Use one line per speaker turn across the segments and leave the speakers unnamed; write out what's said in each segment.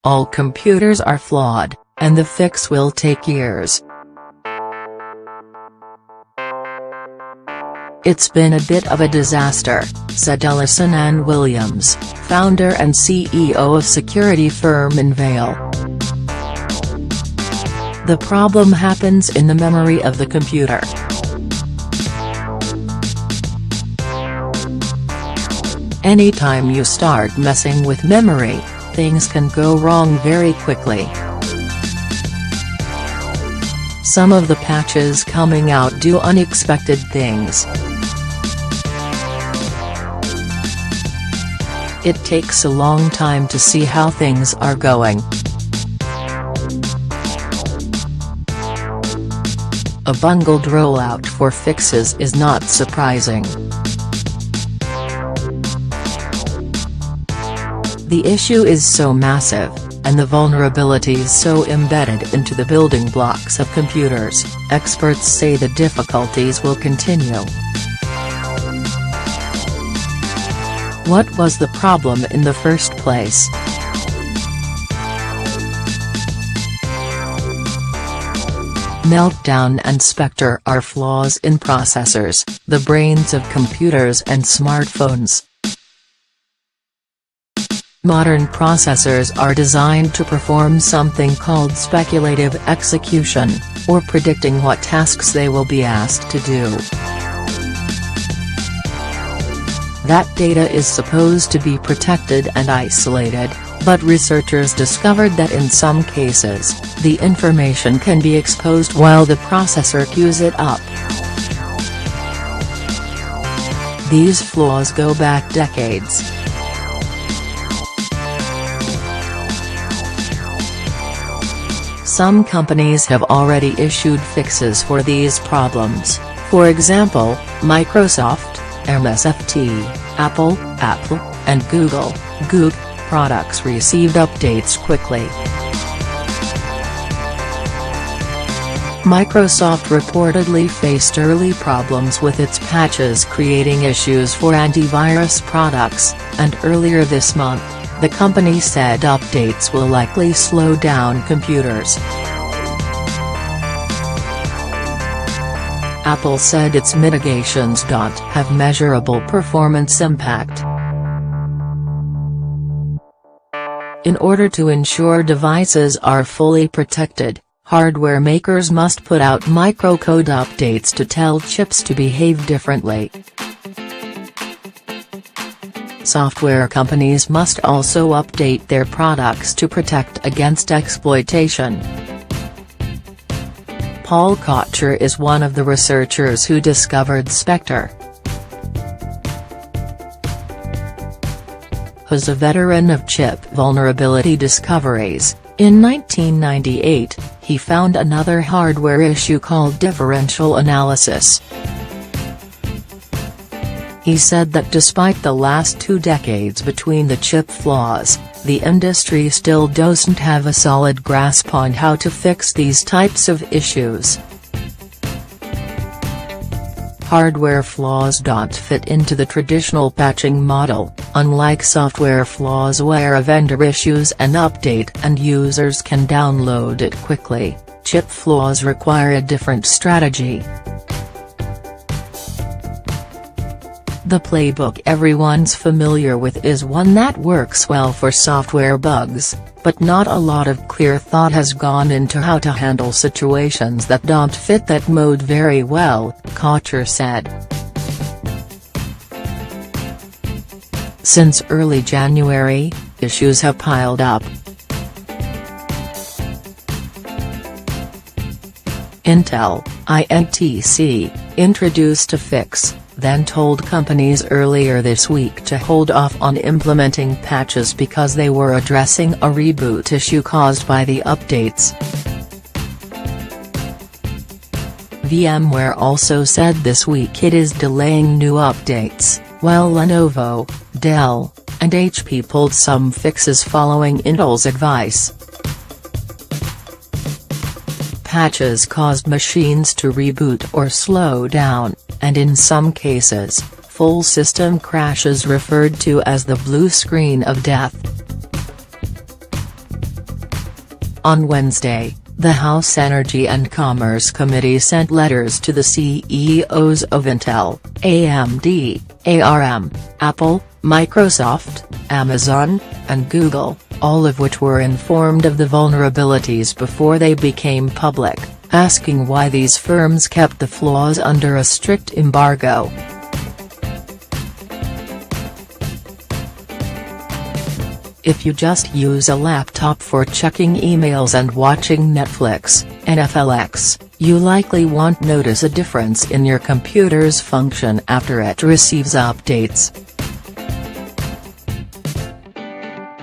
all computers are flawed, and the fix will take years. "It's been a bit of a disaster," said Ellison Ann Williams, founder and CEO of security firm Invale. "The problem happens in the memory of the computer. Anytime you start messing with memory, things can go wrong very quickly. Some of the patches coming out do unexpected things. It takes a long time to see how things are going. A bungled rollout for fixes is not surprising. The issue is so massive, and the vulnerabilities so embedded into the building blocks of computers, experts say the difficulties will continue." What was the problem in the first place? Meltdown and Spectre are flaws in processors, the brains of computers and smartphones. Modern processors are designed to perform something called speculative execution, or predicting what tasks they will be asked to do. That data is supposed to be protected and isolated, but researchers discovered that in some cases, the information can be exposed while the processor queues it up. These flaws go back decades. Some companies have already issued fixes for these problems, for example, Microsoft, MSFT, Apple, and Google products received updates quickly. Microsoft reportedly faced early problems with its patches creating issues for antivirus products, and earlier this month, the company said updates will likely slow down computers. Apple said its mitigations don't have measurable performance impact. In order to ensure devices are fully protected, hardware makers must put out microcode updates to tell chips to behave differently. Software companies must also update their products to protect against exploitation. Paul Kocher is one of the researchers who discovered Spectre. As a veteran of chip vulnerability discoveries, in 1998, he found another hardware issue called differential analysis. He said that despite the last 2 decades between the chip flaws, the industry still doesn't have a solid grasp on how to fix these types of issues. Hardware flaws don't fit into the traditional patching model, unlike software flaws where a vendor issues an update and users can download it quickly. Chip flaws require a different strategy. The playbook everyone's familiar with is one that works well for software bugs, but not a lot of clear thought has gone into how to handle situations that don't fit that mode very well, Kocher said. Since early January, issues have piled up. Intel, INTC, introduced a fix, then told companies earlier this week to hold off on implementing patches because they were addressing a reboot issue caused by the updates. VMware also said this week it is delaying new updates, while Lenovo, Dell, and HP pulled some fixes following Intel's advice. Patches caused machines to reboot or slow down, and in some cases, full system crashes referred to as the blue screen of death. On Wednesday, the House Energy and Commerce Committee sent letters to the CEOs of Intel, AMD, ARM, Apple, Microsoft, Amazon, and Google, all of which were informed of the vulnerabilities before they became public, asking why these firms kept the flaws under a strict embargo. If you just use a laptop for checking emails and watching Netflix, NFLX, you likely won't notice a difference in your computer's function after it receives updates.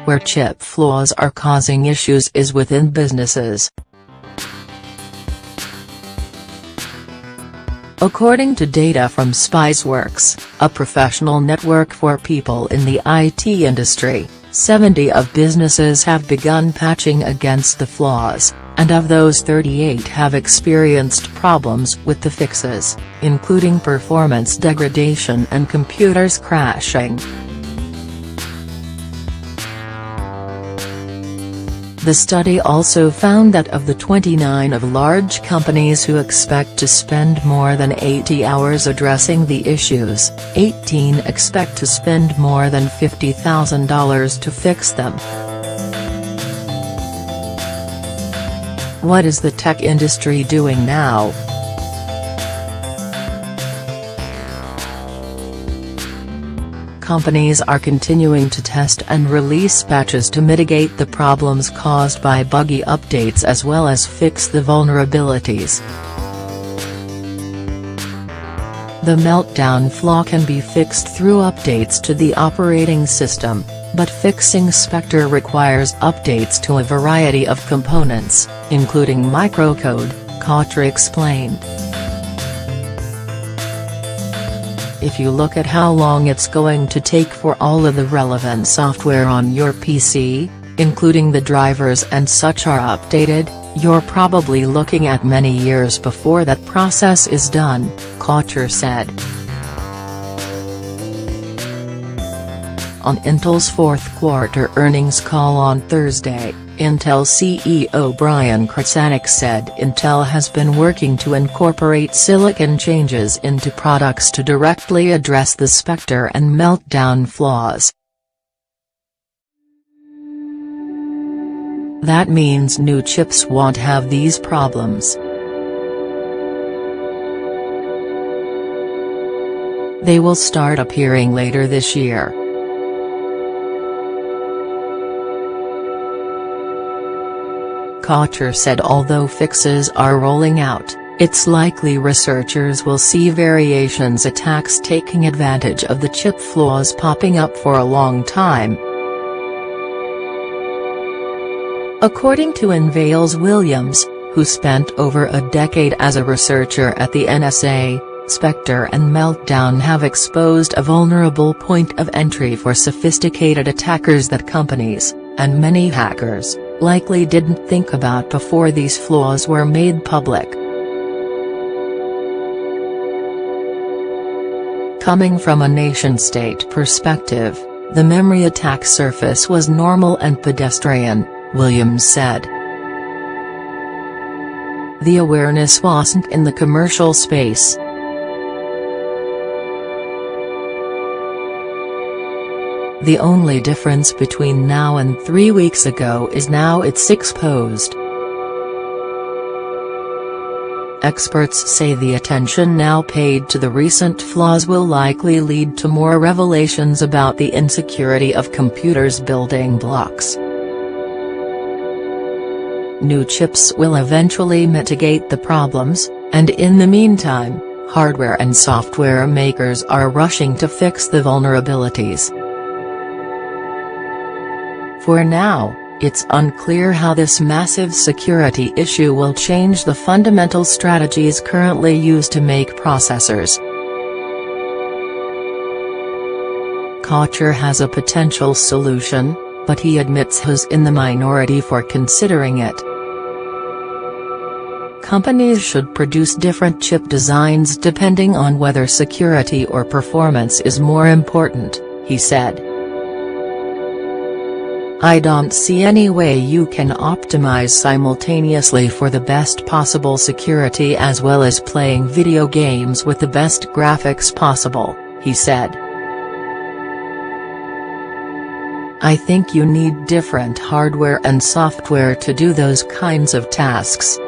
Where chip flaws are causing issues is within businesses. According to data from Spiceworks, a professional network for people in the IT industry, 70 of businesses have begun patching against the flaws, and of those 38 have experienced problems with the fixes, including performance degradation and computers crashing. The study also found that of the 29 of large companies who expect to spend more than 80 hours addressing the issues, 18 expect to spend more than $50,000 to fix them. What is the tech industry doing now? Companies are continuing to test and release patches to mitigate the problems caused by buggy updates as well as fix the vulnerabilities. The meltdown flaw can be fixed through updates to the operating system, but fixing Spectre requires updates to a variety of components, including microcode, Kocher explained. If you look at how long it's going to take for all of the relevant software on your PC, including the drivers and such are updated, you're probably looking at many years before that process is done, Kocher said. On Intel's fourth quarter earnings call on Thursday, Intel CEO Brian Krzanich said Intel has been working to incorporate silicon changes into products to directly address the Spectre and meltdown flaws. That means new chips won't have these problems. They will start appearing later this year. Kocher said although fixes are rolling out, it's likely researchers will see variations attacks taking advantage of the chip flaws popping up for a long time. According to Invales Williams, who spent over a decade as a researcher at the NSA, Spectre and Meltdown have exposed a vulnerable point of entry for sophisticated attackers that companies, and many hackers, likely didn't think about before these flaws were made public. Coming from a nation-state perspective, the memory attack surface was normal and pedestrian, Williams said. The awareness wasn't in the commercial space. The only difference between now and 3 weeks ago is now it's exposed. Experts say the attention now paid to the recent flaws will likely lead to more revelations about the insecurity of computers' building blocks. New chips will eventually mitigate the problems, and in the meantime, hardware and software makers are rushing to fix the vulnerabilities. For now, it's unclear how this massive security issue will change the fundamental strategies currently used to make processors. Kocher has a potential solution, but he admits he's in the minority for considering it. Companies should produce different chip designs depending on whether security or performance is more important, he said. "I don't see any way you can optimize simultaneously for the best possible security as well as playing video games with the best graphics possible," he said. "I think you need different hardware and software to do those kinds of tasks.